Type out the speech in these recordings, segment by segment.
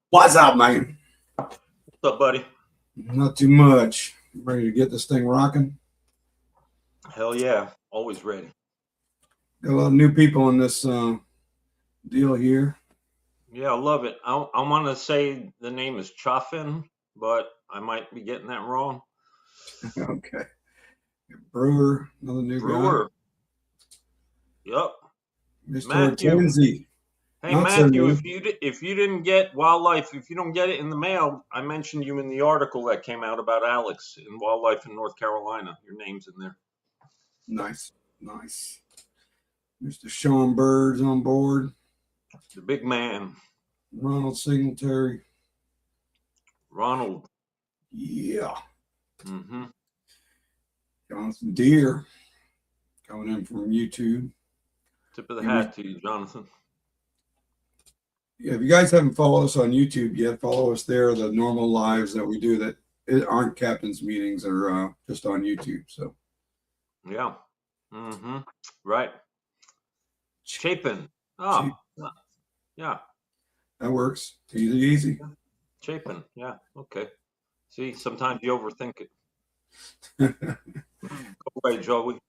What's up, man? What's up, buddy? Not too much. Ready to get this thing rocking? Hell yeah, always ready. Got a lot of new people in this deal here. Yeah, I love it. I want to say the name is Chaffin, but I might be getting that wrong. Okay. Brewer, another new guy. Brewer. Yep. Mr. Matthew. Hortensi. Hey, Not so Matthew, new. if you didn't get wildlife, if you don't get it in the mail, I mentioned you in the article that came out about Alex in wildlife in North Carolina. Your name's in there. Nice. Nice. Mr. Sean Bird's on board. The big man. Ronald Singletary. Ronald. Yeah. Mm-hmm. Jonathan Deere coming in from YouTube. Tip of the hat to you, Jonathan. Yeah, if you guys haven't followed us on YouTube yet, follow us there. The normal lives that we do that aren't captain's meetings are just on YouTube. So Yeah. Mm-hmm. Right. Chapin. Oh, yeah. That works. Easy. Chapin. Yeah. Okay. See, sometimes you overthink it. Go away, Joey.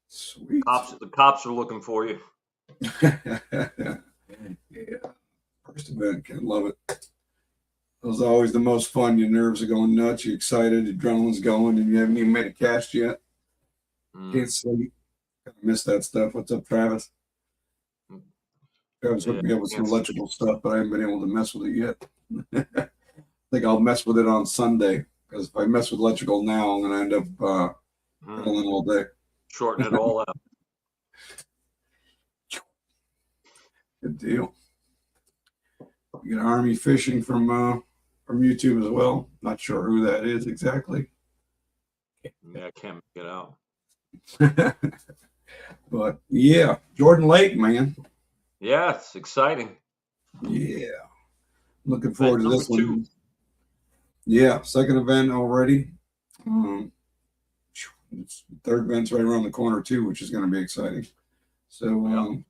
Sweet. The cops are looking for you. Yeah. First event, can love it. It was always the most fun. Your nerves are going nuts. You're excited. Adrenaline's going, and you haven't even made a cast yet. Can't sleep. I miss that stuff. What's up, Travis? Travis hooked me up with some electrical stuff, but I haven't been able to mess with it yet. I think I'll mess with it on Sunday, because if I mess with electrical now, I'm going to end up pedaling all day. Shorten it all out. Good deal. You get Army Fishing from YouTube as well. Not sure who that is exactly. Yeah, I can't make it out. But yeah, Jordan Lake, man. Yeah, it's exciting. Yeah. Looking forward to this one. Yeah, second event already. Third event's right around the corner too, which is going to be exciting. So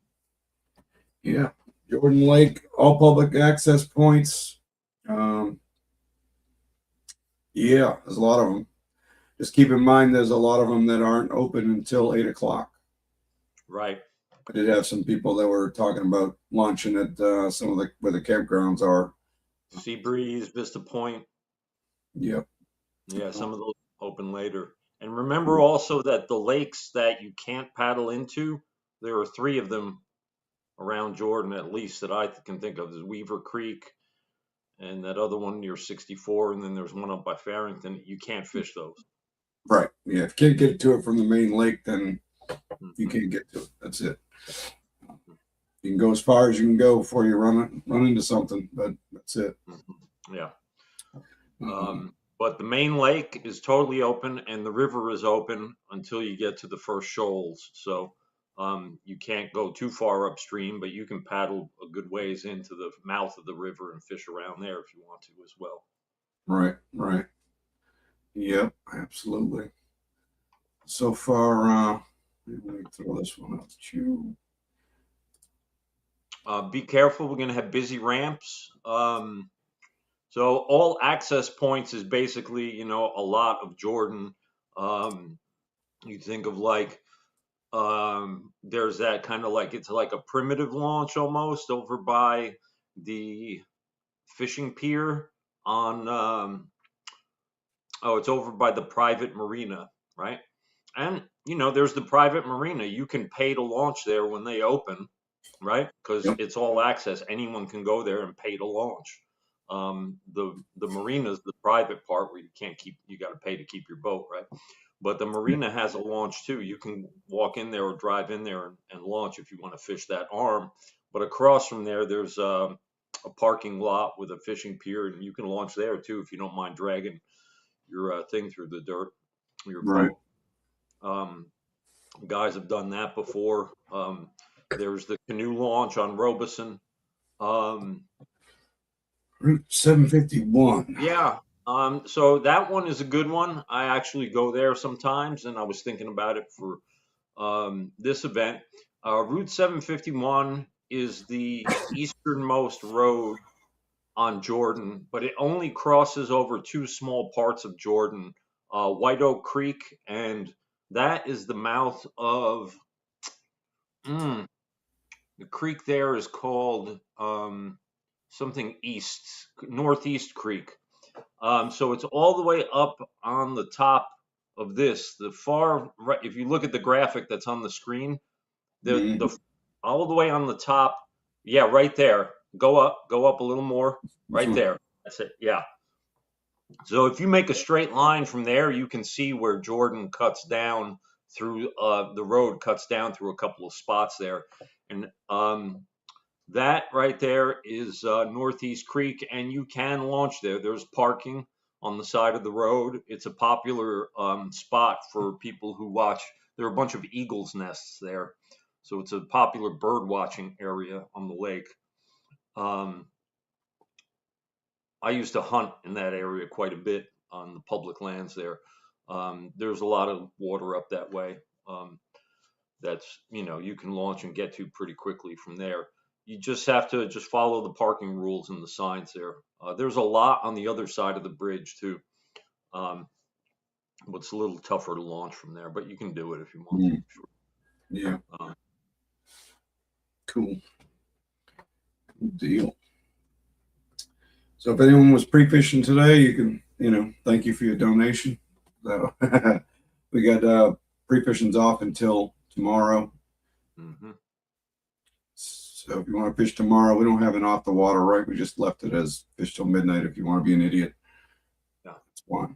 yeah, Jordan Lake, all public access points. Yeah, there's a lot of them. Just keep in mind, there's a lot of them that aren't open until 8 o'clock. Right. I did have some people that were talking about launching at some of where the campgrounds are. Sea Breeze, Vista Point. Yep. Yeah, some of those open later. And remember also that the lakes that you can't paddle into, there are 3 of them around Jordan, at least, that I can think of. There's Weaver Creek and that other one near 64, and then there's one up by Farrington. You can't fish those. Right. Yeah. If you can't get to it from the main lake, then you can't get to it. That's it. You can go as far as you can go before you run into something, but that's it. Yeah. But the main lake is totally open, and the river is open until you get to the first shoals. So you can't go too far upstream, but you can paddle a good ways into the mouth of the river and fish around there if you want to as well. Right. Yep, absolutely. So far, let me throw this one up to you. Be careful. We're going to have busy ramps. So all access points is basically, a lot of Jordan. You think of like, there's that kind of like, it's like a primitive launch almost over by the fishing pier on, it's over by the private marina, right? And, there's the private marina. You can pay to launch there when they open, right? Because it's all access. Anyone can go there and pay to launch. The marina is the private part where you got to pay to keep your boat, right? But the marina has a launch too. You can walk in there or drive in there and launch if you want to fish that arm. But across from there, there's a parking lot with a fishing pier, and you can launch there too if you don't mind dragging your thing through the dirt, your boat. Guys have done that before. There's the canoe launch on Robeson. Route 751. Yeah. So that one is a good one. I actually go there sometimes, and I was thinking about it for this event. Route 751 is the easternmost road on Jordan, but it only crosses over two small parts of Jordan, White Oak Creek, and that is the mouth of the creek. There is called something Northeast Creek. So it's all the way up on the top of this. The far right, if you look at the graphic that's on the screen, the all the way on the top, yeah, right there. Go up a little more, right there. That's it. Yeah. So if you make a straight line from there, you can see where Jordan cuts down through the road cuts down through a couple of spots there, and that right there is Northeast Creek, and you can launch there. There's parking on the side of the road. It's a popular spot for people who watch. There are a bunch of eagles' nests there, so it's a popular bird watching area on the lake. I used to hunt in that area quite a bit on the public lands there. There's a lot of water up that way. That's, you can launch and get to pretty quickly from there. You just have to just follow the parking rules and the signs there. There's a lot on the other side of the bridge too. But it's a little tougher to launch from there, but you can do it if you want to. Sure. Yeah. Cool. Good deal. So if anyone was pre-fishing today, you can, thank you for your donation. So we got pre-fishing's off until tomorrow. So if you want to fish tomorrow, we don't have an off the water, right? We just left it as fish till midnight. If you want to be an idiot, yeah, that's fine.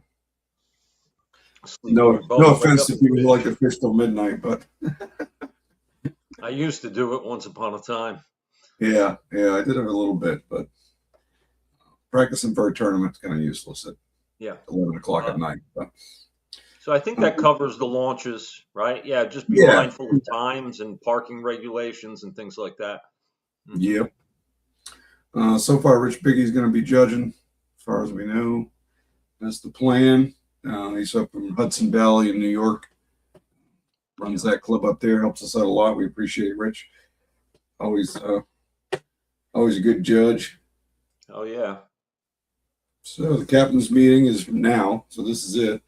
No offense if you like to fish till midnight, but I used to do it once upon a time. Yeah, I did it a little bit, but practicing for a tournament's kind of useless at 11 o'clock at night. But so I think that covers the launches, right? Yeah, just be mindful of times and parking regulations and things like that. Yep. So far, Rich Biggie's going to be judging, as far as we know. That's the plan. He's up in Hudson Valley in New York. Runs that club up there. Helps us out a lot. We appreciate Rich. Always a good judge. Oh yeah. So the captain's meeting is now. So this is it.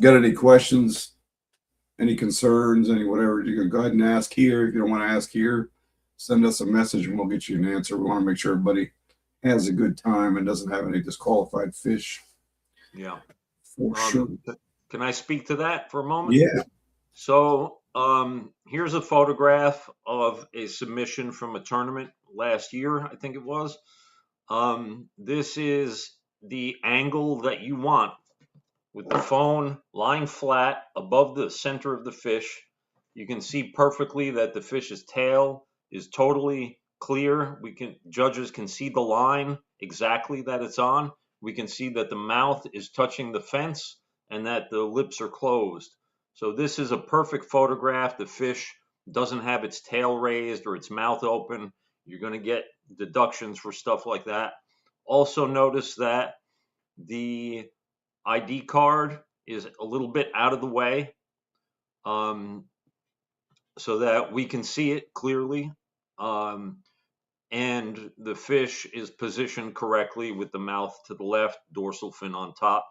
Got any questions, any concerns, any whatever, you can go ahead and ask here. If you don't want to ask here, send us a message and we'll get you an answer. We want to make sure everybody has a good time and doesn't have any disqualified fish. Yeah. For sure. Can I speak to that for a moment? Yeah. So here's a photograph of a submission from a tournament last year, I think it was. This is the angle that you want with the phone lying flat above the center of the fish. You can see perfectly that the fish's tail is totally clear. Judges can see the line exactly that it's on. We can see that the mouth is touching the fence and that the lips are closed. So this is a perfect photograph. The fish doesn't have its tail raised or its mouth open. You're going to get deductions for stuff like that. Also notice that the ID card is a little bit out of the way so that we can see it clearly. And the fish is positioned correctly with the mouth to the left, dorsal fin on top.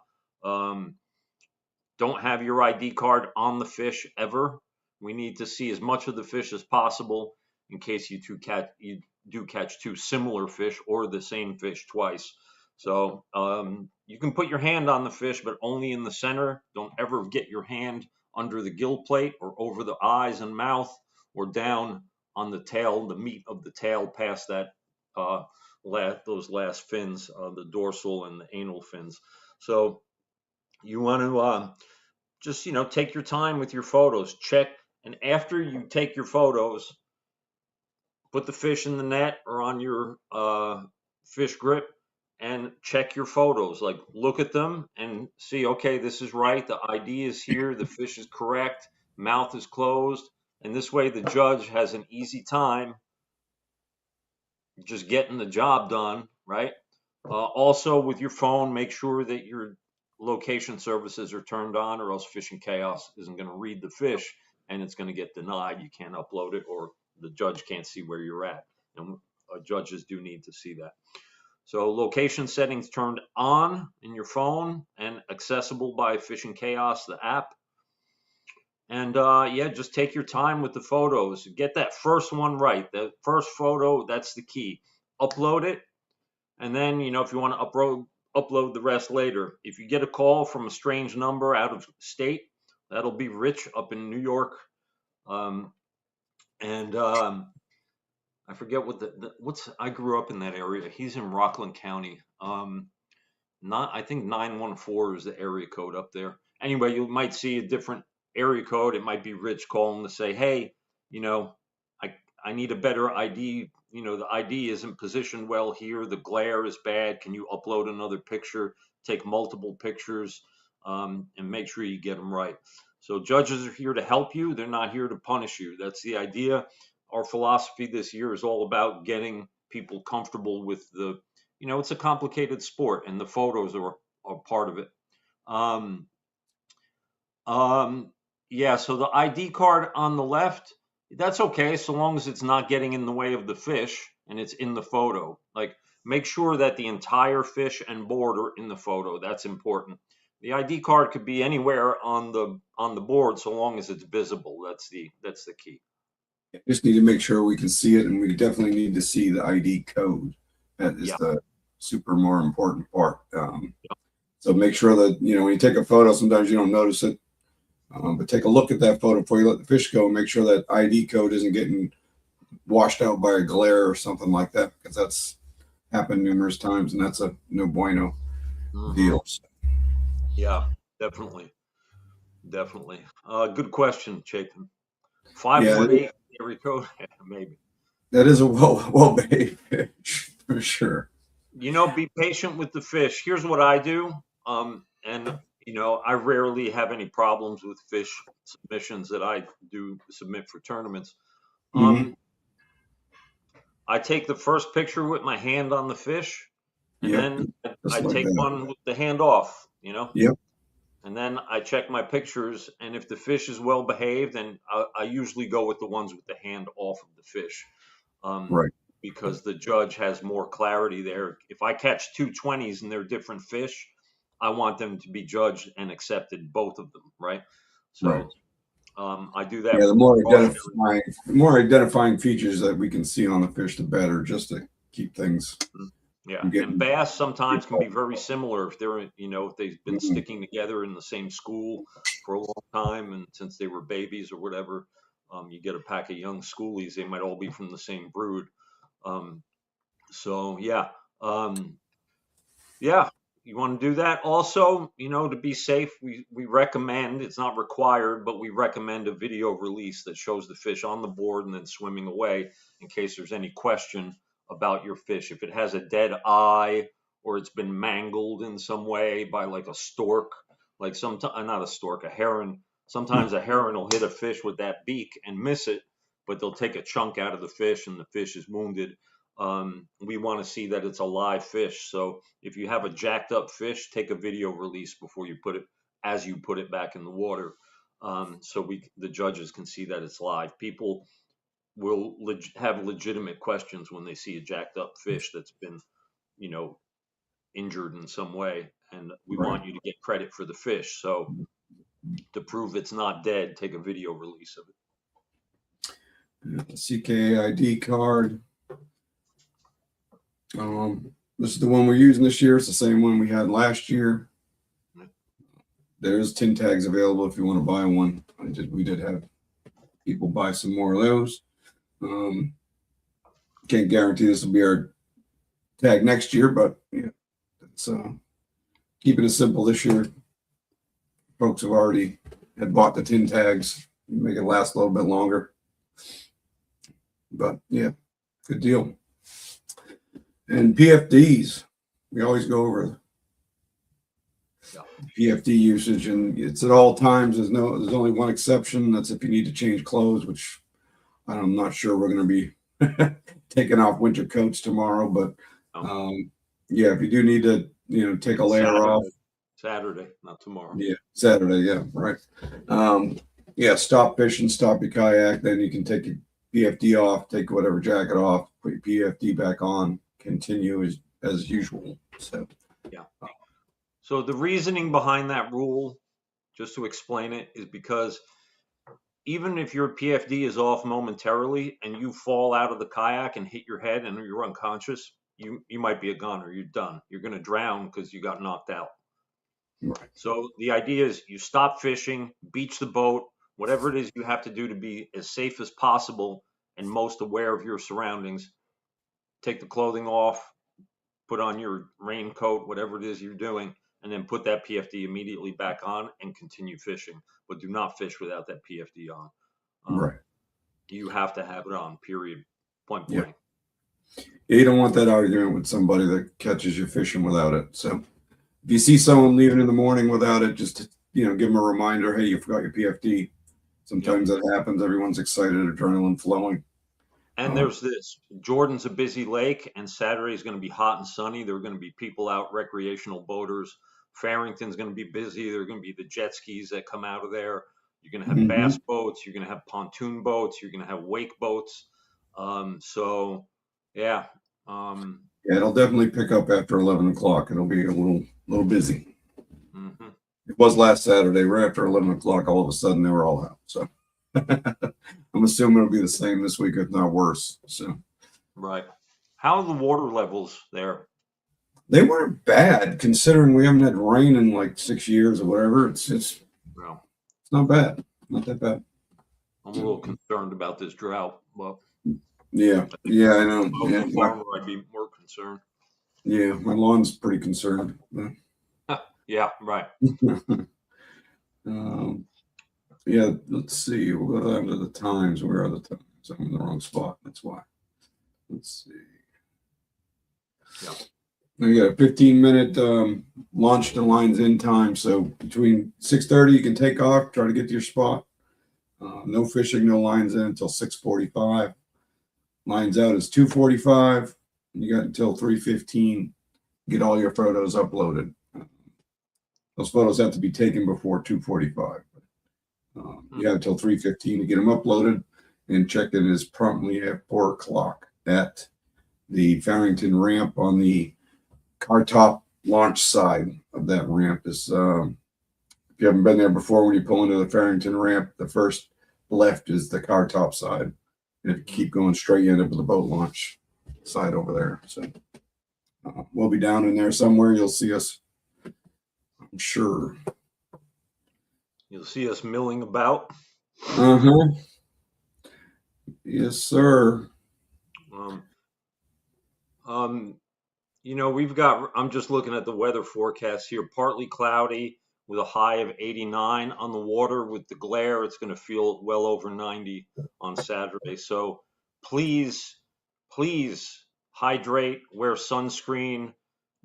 Don't have your ID card on the fish ever. We need to see as much of the fish as possible in case you do catch two similar fish or the same fish twice. So you can put your hand on the fish, but only in the center. Don't ever get your hand under the gill plate or over the eyes and mouth or down on the tail, the meat of the tail past that those last fins, the dorsal and the anal fins. So you want to just, take your time with your photos. Check, and after you take your photos, put the fish in the net or on your fish grip and check your photos. Like, look at them and see, okay, this is right. The ID is here. The fish is correct. Mouth is closed. And this way the judge has an easy time just getting the job done, right? Also, with your phone, make sure that your location services are turned on, or else Fishing Chaos isn't going to read the fish and it's going to get denied. You can't upload it or the judge can't see where you're at, and judges do need to see that. So location settings turned on in your phone and accessible by Fishing Chaos, the app. And yeah, just take your time with the photos. Get that first one right. The first photo, that's the key. Upload it, and then, you know, if you want to upload the rest later. If you get a call from a strange number out of state, that'll be Rich up in New York. I forget what what's, I grew up in that area. He's in Rockland County. I think 914 is the area code up there. Anyway, you might see a different area code. It might be Rich calling to say, hey, you know, I need a better ID. You know, the ID isn't positioned well here. The glare is bad. Can you upload another picture? Take multiple pictures, and make sure you get them right. So judges are here to help you. They're not here to punish you. That's the idea. Our philosophy this year is all about getting people comfortable with the, you know, it's a complicated sport, and the photos are part of it. Yeah, so the ID card on the left, that's okay, so long as it's not getting in the way of the fish and it's in the photo. Like, make sure that the entire fish and board are in the photo. That's important. The ID card could be anywhere on the board, so long as it's visible. That's the key. Just need to make sure we can see it, and we definitely need to see the ID code. That is the super more important part. So make sure that, you know, when you take a photo, sometimes you don't notice it, but take a look at that photo before you let the fish go, and make sure that ID code isn't getting washed out by a glare or something like that, because that's happened numerous times, and that's a no bueno deal. Yeah, definitely. Good question, Chapin. 518 area code, maybe. That is a well behaved fish for sure. You know, be patient with the fish. Here's what I do. And you know, I rarely have any problems with fish submissions that I do submit for tournaments. I take the first picture with my hand on the fish, and then I take one with the hand off, you know? Yep. And then I check my pictures, and if the fish is well behaved, then I usually go with the ones with the hand off of the fish. Right. Because the judge has more clarity there. If I catch two 20s and they're different fish, I want them to be judged and accepted, both of them, right? So I do that. Yeah, the more identifying features that we can see on the fish, the better, just to keep things. Yeah, and bass sometimes can be very similar if they're, you know, if they've been sticking together in the same school for a long time, and since they were babies or whatever, you get a pack of young schoolies, they might all be from the same brood. So yeah, yeah, you want to do that. Also, you know, to be safe, we recommend, it's not required, but we recommend a video release that shows the fish on the board and then swimming away, in case there's any question about your fish. If it has a dead eye, or it's been mangled in some way by like a stork, like not a stork, a heron. Sometimes a heron will hit a fish with that beak and miss it, but they'll take a chunk out of the fish and the fish is wounded. We want to see that it's a live fish. So if you have a jacked up fish, take a video release before you put it back in the water, so the judges can see that it's live. People will have legitimate questions when they see a jacked up fish that's been, you know, injured in some way, and we want you to get credit for the fish. So to prove it's not dead, take a video release of it. CKA ID card. This is the one we're using this year. It's the same one we had last year. There's tin tags available if you want to buy one. We did have people buy some more of those. Can't guarantee this will be our tag next year, but yeah, it's keeping it simple this year. Folks have already bought the tin tags, make it last a little bit longer. But yeah, good deal. And PFDs, we always go over PFD usage, and it's at all times. There's only one exception. That's if you need to change clothes, which I'm not sure we're going to be taking off winter coats tomorrow. But yeah, if you do need to, you know, take a layer off. Saturday, not tomorrow. Yeah, Saturday. Yeah, right. Yeah, stop fishing, stop your kayak. Then you can take PFD off, take whatever jacket off, put your PFD back on, continue as usual. So Yeah. So the reasoning behind that rule, just to explain it, is because even if your PFD is off momentarily and you fall out of the kayak and hit your head and you're unconscious, you might be a goner. You're done. You're going to drown because you got knocked out. right. So the idea is you stop fishing, beach the boat, whatever it is you have to do to be as safe as possible and most aware of your surroundings. Take the clothing off, put on your raincoat, whatever it is you're doing, and then put that PFD immediately back on and continue fishing. But do not fish without that PFD on. Right. You have to have it on, period, point Yeah. blank. You don't want that argument with somebody that catches you fishing without it. So if you see someone leaving in the morning without it, just, give them a reminder, hey, you forgot your PFD. Sometimes that happens. Everyone's excited, adrenaline flowing. And there's this. Jordan's a busy lake, and Saturday is going to be hot and sunny. There are going to be people out, recreational boaters. Farrington's going to be busy. There are going to be the jet skis that come out of there. You're going to have bass boats. You're going to have pontoon boats. You're going to have wake boats. So, yeah. Yeah, it'll definitely pick up after 11 o'clock. It'll be a little busy. Mm-hmm. It was last Saturday, right after 11 o'clock, all of a sudden they were all out. So I'm assuming it'll be the same this week, if not worse. So Right. How are the water levels there? they weren't bad considering we haven't had rain in like 6 years or whatever. It's Well, not bad. Not that bad. I'm a little concerned about this drought, but Yeah, yeah, I know. if I was Yeah, a farmer, I'd be more concerned. yeah, my lawn's pretty concerned. Yeah, right. Yeah, let's see. We'll go down to the times. Where are the times? I'm in the wrong spot. That's why. Let's see. Yeah. We got a 15-minute launch to lines in time. So between 6:30, you can take off, try to get to your spot. No fishing, no lines in until 6:45. Lines out is 2:45. You got until 3:15. Get all your photos uploaded. Those photos have to be taken before 2:45. You have until 3:15 to get them uploaded and checked in as promptly at 4 o'clock at the Farrington ramp on the car top launch side of that ramp. Is if you haven't been there before, when you pull into the Farrington ramp, the first left is the car top side. And if you keep going straight, you end up with the boat launch side over there. So we'll be down in there somewhere. You'll see us, I'm sure. You'll see us milling about. Yes, sir. We've got, I'm just looking at the weather forecast here, partly cloudy with a high of 89 on the water. With the glare, it's going to feel well over 90 on Saturday. So please hydrate, wear sunscreen,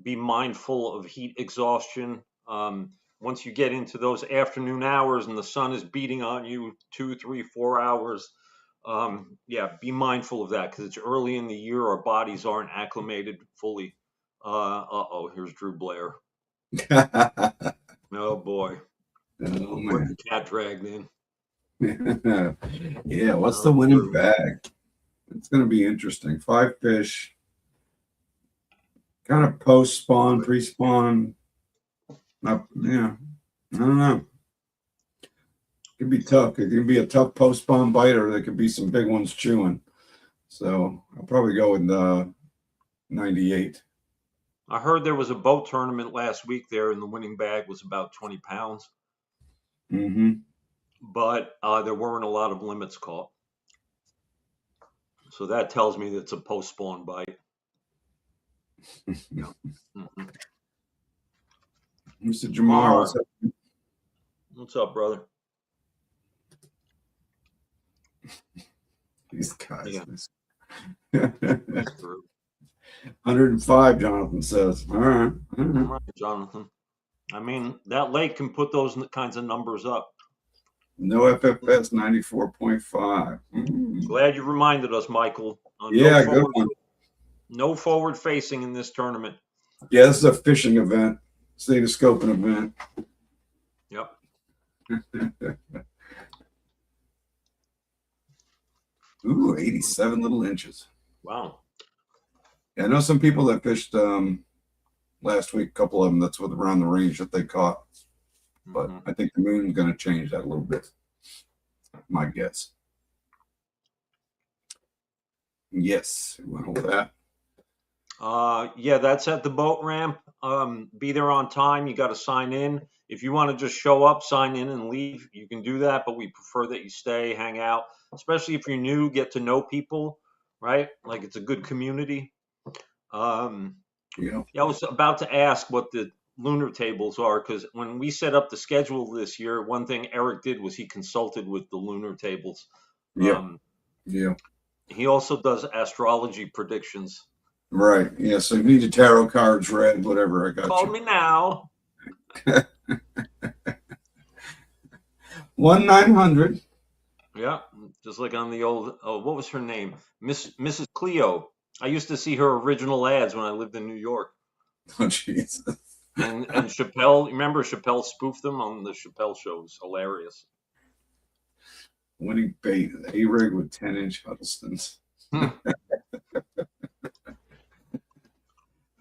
be mindful of heat exhaustion. Once you get into those afternoon hours and the sun is beating on you 2, 3, 4 hours, be mindful of that because it's early in the year. Our bodies aren't acclimated fully. Here's Drew Blair. Oh boy. Oh, man. The cat dragged in. Yeah, what's the winning bag? It's going to be interesting. 5 fish, kind of post-spawn, pre-spawn. I don't know. It could be tough. It could be a tough post-spawn bite, or there could be some big ones chewing. So I'll probably go with 98. I heard there was a boat tournament last week there, and the winning bag was about 20 pounds. But there weren't a lot of limits caught. So that tells me that it's a post-spawn bite. Mr. Jamar, what's up, brother? These guys. Yeah. 105, Jonathan says. All right. All right, Jonathan. I mean, that lake can put those kinds of numbers up. No FFS 94.5. Glad you reminded us, Michael. Yeah, good one. No forward facing in this tournament. Yeah, this is a fishing event, state of scoping event. Yep. Ooh, 87 little inches. Wow. Yeah, I know some people that fished last week, a couple of them, that's what around the range that they caught. But I think the moon's going to change that a little bit. My guess. Yes, we went over that. Yeah, that's at the boat ramp. Be there on time. You got to sign in. If you want to just show up, sign in, and leave, you can do that. But we prefer that you stay, hang out, especially if you're new, get to know people, right? Like it's a good community. Yeah. I was about to ask what the lunar tables are because when we set up the schedule this year, one thing Eric did was he consulted with the lunar tables. Yeah. Um, Yeah. he also does astrology predictions. Right. Yeah. So you need your tarot cards read, whatever. I got Call you. me now. 1-900. Yeah, just like on the old. Oh, what was her name? Mrs. Cleo. I used to see her original ads when I lived in New York. Oh, Jesus. And Chappelle. Remember Chappelle spoofed them on the Chappelle show. It was hilarious. Winning bait, A-rig with 10-inch Huddlestons.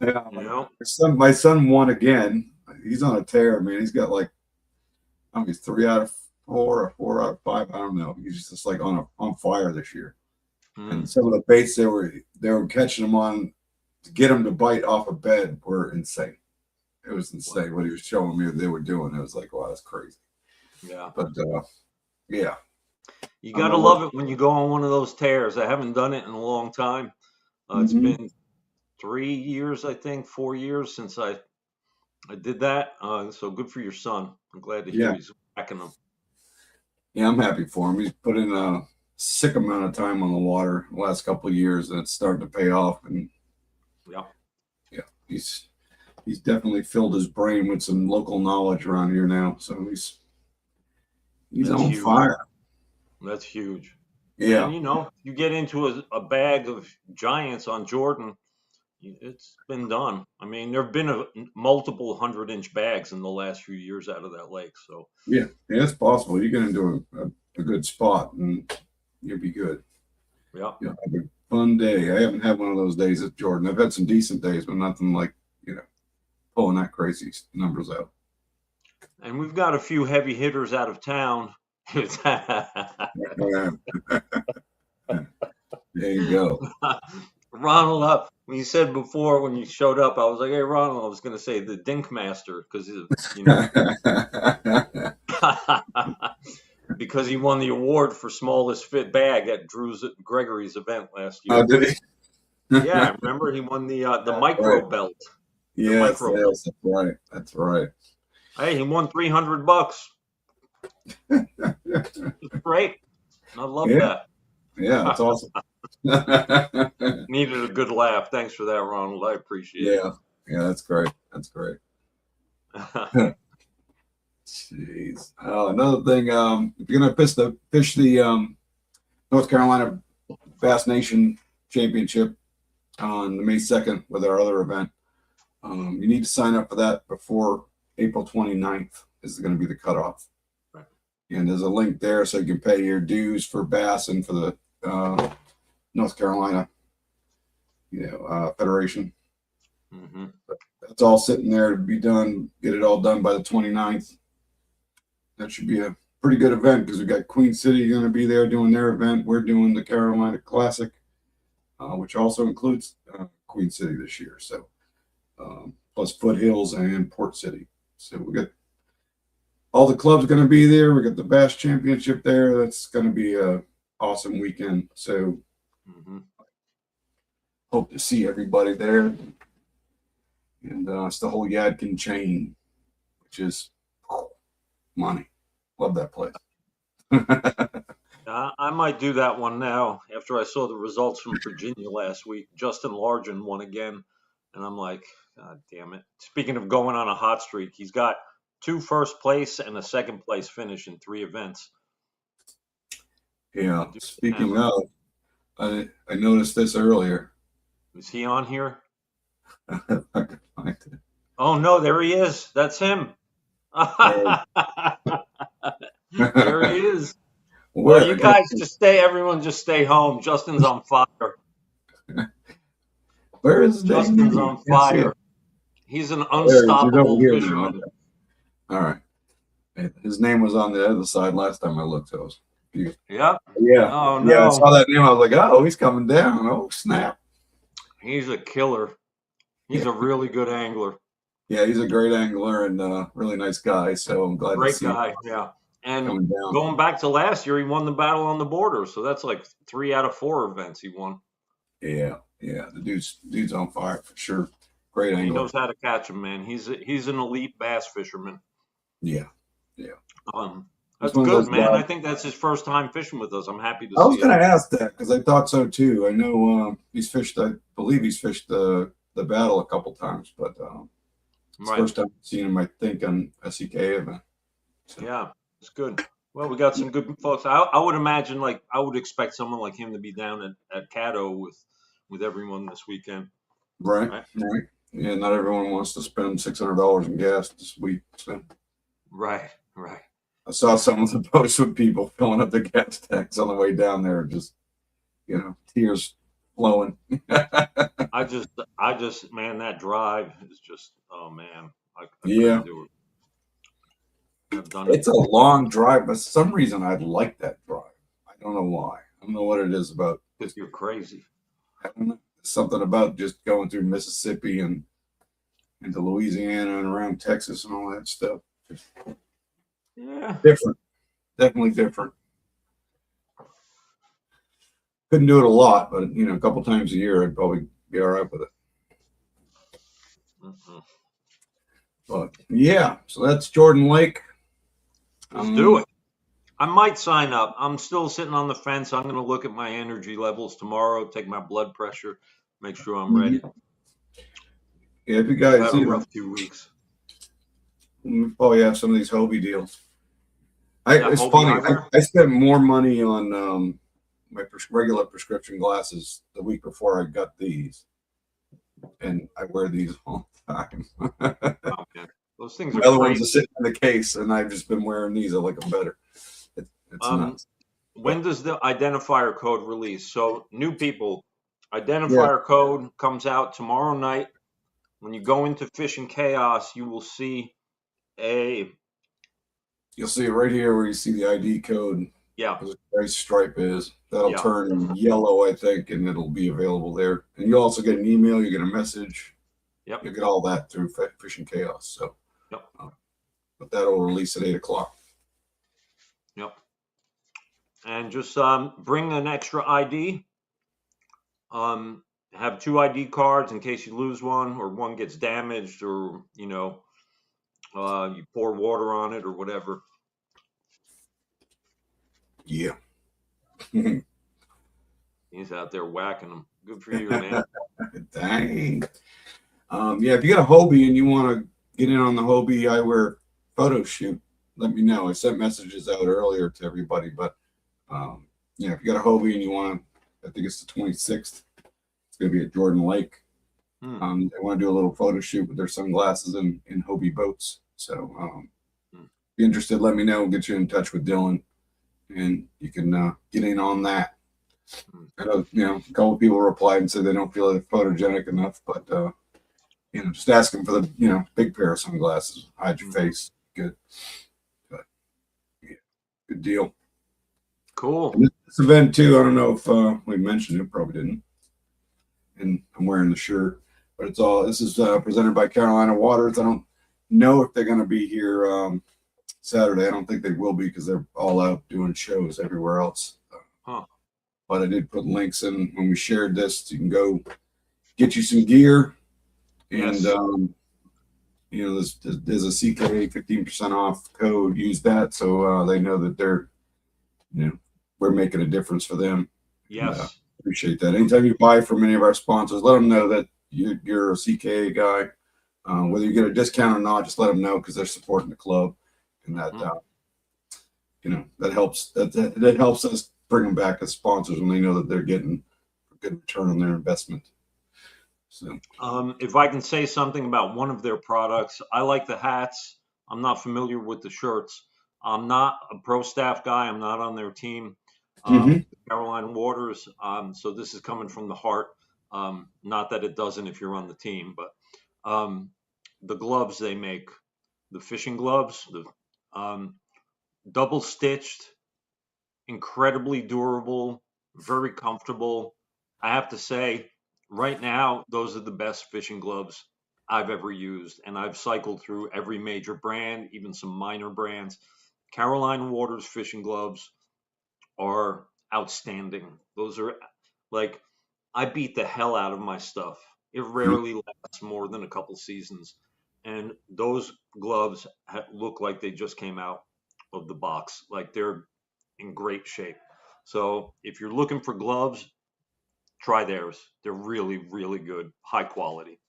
Yeah, You know? my son won again. He's on a tear, man. He's got like, I don't know, he's 3 out of 4 or 4 out of 5. I don't know. He's just like on fire this year. And some of the baits they were catching him on to get him to bite off a bed were insane. It was insane what he was showing me that they were doing. It was like, wow, that's crazy. Yeah. But yeah. You gotta love it when you go on one of those tears. I haven't done it in a long time. It's been 3 years, I think, 4 years since I did that. So good for your son. I'm glad to hear he's backing them. Yeah, I'm happy for him. He's put in a sick amount of time on the water the last couple of years, and it's starting to pay off. And yeah, he's definitely filled his brain with some local knowledge around here now. So he's on fire. That's huge. Yeah. And, you get into a bag of giants on Jordan, it's been done. I mean, there have been multiple 100-inch bags in the last few years out of that lake. So yeah, it's possible. You get into a good spot, and you'll be good. Yeah. You'll have a fun day. I haven't had one of those days at Jordan. I've had some decent days, but nothing like, pulling that crazy numbers out. And we've got a few heavy hitters out of town. There you go. Ronald, when you said before when you showed up, I was like, hey, Ronald, I was going to say the Dink Master because, because he won the award for smallest fit bag at Gregory's event last year. Oh, did he? Yeah, remember he won the micro belt. Yes, that's right. That's right. Hey, he won $300. It's great. I love that. Yeah, that's awesome. Needed a good laugh. Thanks for that, Ronald. I appreciate it. Yeah, that's great. That's great. Jeez. Another thing, if you're gonna fish the North Carolina Bass Nation Championship on the May 2nd with our other event, you need to sign up for that before April 29th is going to be the cutoff. Right. And there's a link there so you can pay your dues for bass and for the North Carolina Federation. That's all sitting there to be done. Get it all done by the 29th. That should be a pretty good event because we've got Queen City going to be there doing their event. We're doing the Carolina Classic, which also includes Queen City this year. So plus Foothills and Port City. So we got all the clubs going to be there. We got the Bass Championship there. That's going to be a awesome weekend. So hope to see everybody there. And it's the whole Yadkin chain, which is money. Love that place. I might do that one now after I saw the results from Virginia last week. Justin Largen won again. And I'm like, God damn it. Speaking of going on a hot streak, he's got 2 first place and a second place finish in 3 events. Yeah. Speaking of, I noticed this earlier. Is he on here? I could find it. Oh, no, there he is. That's him. There he is. Well, you guys everyone just stay home. Justin's on fire. Where is Justin's on fire. He's an unstoppable fisherman. All right. His name was on the other side last time I looked. So Yep. Yeah. Oh, no. Yeah, I saw that name. I was like, oh, he's coming down. Oh, snap. He's a killer. He's a really good angler. Yeah, he's a great angler and really nice guy. So I'm glad to see him. Great guy, yeah. And going back to last year, he won the Battle on the Border. So that's like 3 out of 4 events he won. Yeah. The dude's on fire for sure. Great angler. He knows how to catch him, man. He's an elite bass fisherman. Yeah. That's good, man. I think that's his first time fishing with us. I'm happy to see it. I was going to ask that because I thought so too. I know he's fished. I believe he's fished the Battle a couple times, but it's the first time I've seen him, I think, on a CKA event. So. Yeah, it's good. Well, we got some good folks. I would imagine, I would expect someone like him to be down at Caddo with everyone this weekend. Right. Yeah, not everyone wants to spend $600 in gas this week. So. Right. I saw some of the posts with people filling up the gas tanks on the way down there, just tears flowing. I just, man, that drive is just, oh man, I couldn't do it. I've done it's a long drive, but for some reason I like that drive. I don't know why. I don't know what it is about. Because you're crazy. I don't know. Something about just going through Mississippi and into Louisiana and around Texas and all that stuff. Yeah. Different. Definitely different. Couldn't do it a lot, but a couple times a year I'd probably be all right with it. Mm-hmm. But yeah, so that's Jordan Lake. Let's do it. I might sign up. I'm still sitting on the fence. I'm going to look at my energy levels tomorrow, take my blood pressure, make sure I'm ready. Yeah, if you guys I've had a rough 2 weeks. Oh yeah, some of these Hobie deals. It's funny. I spent more money on my regular prescription glasses the week before I got these, and I wear these all the time. Okay. Those things are the other crazy. ones are sitting in the case, and I've just been wearing these. I like them better. It's nuts. When does the identifier code release? So new people, identifier code comes out tomorrow night. When you go into Fishing Chaos, you will see You'll see it right here where you see the ID code. Yeah. Where the gray stripe is. That'll turn yellow, I think, and it'll be available there. And you'll also get an email. You get a message. Yep. You'll get all that through Fishing Chaos. So, but that'll release at 8 o'clock. Yep. And just bring an extra ID. Have 2 ID cards in case you lose one or one gets damaged or, you pour water on it or whatever. Yeah. He's out there whacking them. Good for you, man. Dang. If you got a Hobie and you want to get in on the Hobie eyewear photo shoot, let me know. I sent messages out earlier to everybody, but if you got a Hobie and you want to, I think it's the 26th. It's going to be at Jordan Lake. They want to do a little photo shoot with their sunglasses in Hobie boats. So if you're interested, let me know. We'll get you in touch with Dylan, and you can get in on that. I know, a couple of people replied and said they don't feel like photogenic enough, but just ask them for the big pair of sunglasses, hide your face, good. But yeah, good deal. Cool. And this event too, I don't know if we mentioned it, probably didn't. And I'm wearing the shirt, but this is presented by Carolina Waters. I don't know if they're going to be here Saturday. I don't think they will be because they're all out doing shows everywhere else. But I did put links in when we shared this. You can go get you some gear, and there's a CKA 15% off code. Use that so they know that they're, we're making a difference for them. Yes. Appreciate that. Anytime you buy from any of our sponsors, let them know that you're a CKA guy. Whether you get a discount or not, just let them know because they're supporting the club, and that that helps. That helps us bring them back as sponsors when they know that they're getting a good return on their investment. So, if I can say something about one of their products, I like the hats. I'm not familiar with the shirts. I'm not a pro staff guy. I'm not on their team. Mm-hmm. Carolina Waters. So this is coming from the heart. Not that it doesn't if you're on the team, but the gloves they make, the fishing gloves, the double stitched, incredibly durable, very comfortable. I have to say, right now, those are the best fishing gloves I've ever used. And I've cycled through every major brand, even some minor brands. Carolina Waters fishing gloves are outstanding. Those are like, I beat the hell out of my stuff. It rarely lasts more than a couple seasons. And those gloves look like they just came out of the box. Like they're in great shape. So if you're looking for gloves, try theirs. They're really, really good, high quality.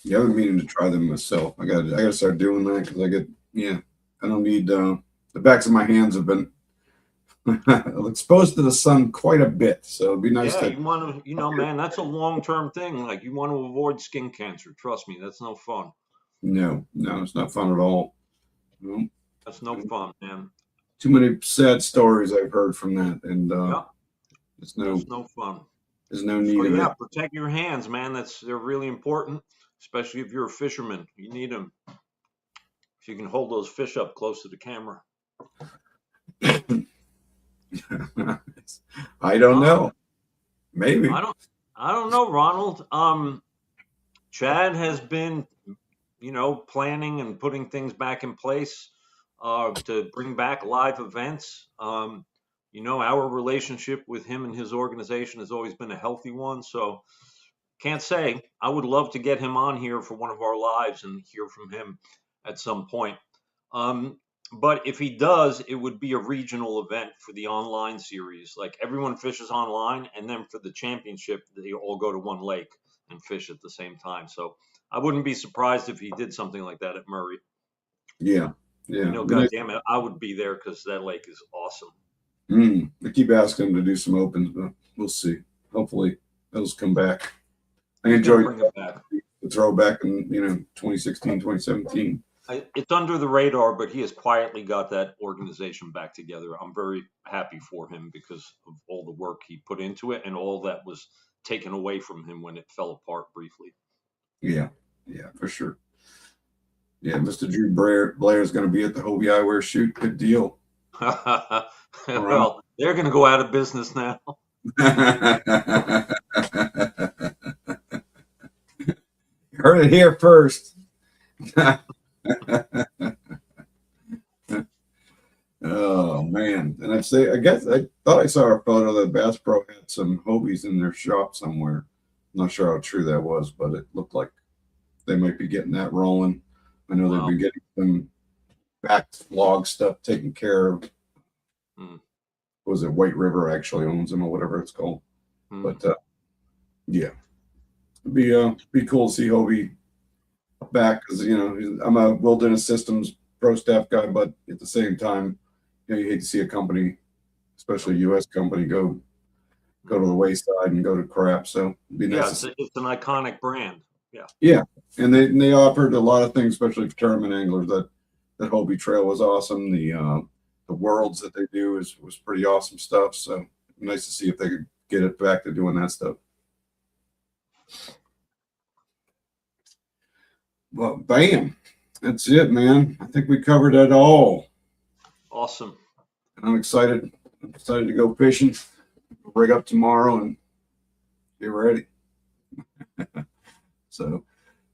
Yeah, I've been meaning to try them myself. I gotta start doing that because I don't need the backs of my hands have been exposed to the sun quite a bit, so it'd be nice Yeah, to. you want to, man, that's a long-term thing. Like you want to avoid skin cancer. Trust me, that's no fun. No, it's not fun at all. No. That's no fun, man. Too many sad stories I've heard from that, and Yeah, there's that's no fun. no need So of yeah, it. protect your hands, man. They're really important, especially if you're a fisherman. You need them. If you can hold those fish up close to the camera. I don't know. Maybe. I don't know, Ronald. Chad has been, planning and putting things back in place to bring back live events. Our relationship with him and his organization has always been a healthy one. So can't say. I would love to get him on here for one of our lives and hear from him at some point. But if he does, it would be a regional event for the online series. Like everyone fishes online, and then for the championship, they all go to one lake and fish at the same time. So I wouldn't be surprised if he did something like that at Murray. Yeah. God damn it, I would be there because that lake is awesome. I keep asking him to do some opens, but we'll see. Hopefully, those come back. I enjoyed the throwback in 2016, 2017. It's under the radar, but he has quietly got that organization back together. I'm very happy for him because of all the work he put into it and all that was taken away from him when it fell apart briefly. Yeah, for sure. Yeah, Mr. Drew Blair is going to be at the Hobie Eyewear shoot. Good deal. Well, they're going to go out of business now. Heard it here first. Oh man! And I thought I saw a photo that Bass Pro had some Hobies in their shop somewhere. I'm not sure how true that was, but it looked like they might be getting that rolling. I know they've been getting some backlog stuff taken care of. Was it White River actually owns them or whatever it's called? But yeah, it'd be cool to see Hobie back because I'm a Wilderness Systems pro staff guy, but at the same time, you hate to see a company, especially a U.S. company, go to the wayside and go to crap. So it'd be nice. It's an iconic brand. Yeah, and they offered a lot of things, especially for tournament anglers. That Hobie Trail was awesome. The worlds that they do was pretty awesome stuff. So nice to see if they could get it back to doing that stuff. Well, bam. That's it, man. I think we covered it all. Awesome. And I'm excited. To go fishing. Rig up tomorrow and get ready. So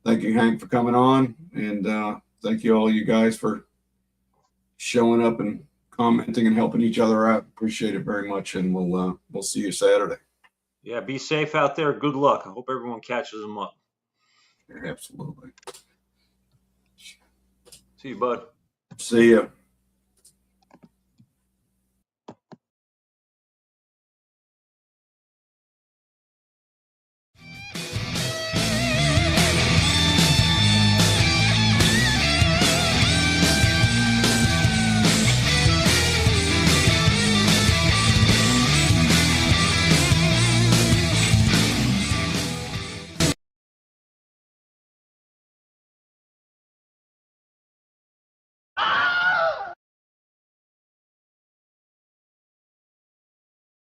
thank you, Hank, for coming on. And thank you all you guys for showing up and commenting and helping each other out. Appreciate it very much. And we'll see you Saturday. Yeah, be safe out there. Good luck. I hope everyone catches them up. Absolutely. See you, bud. See ya.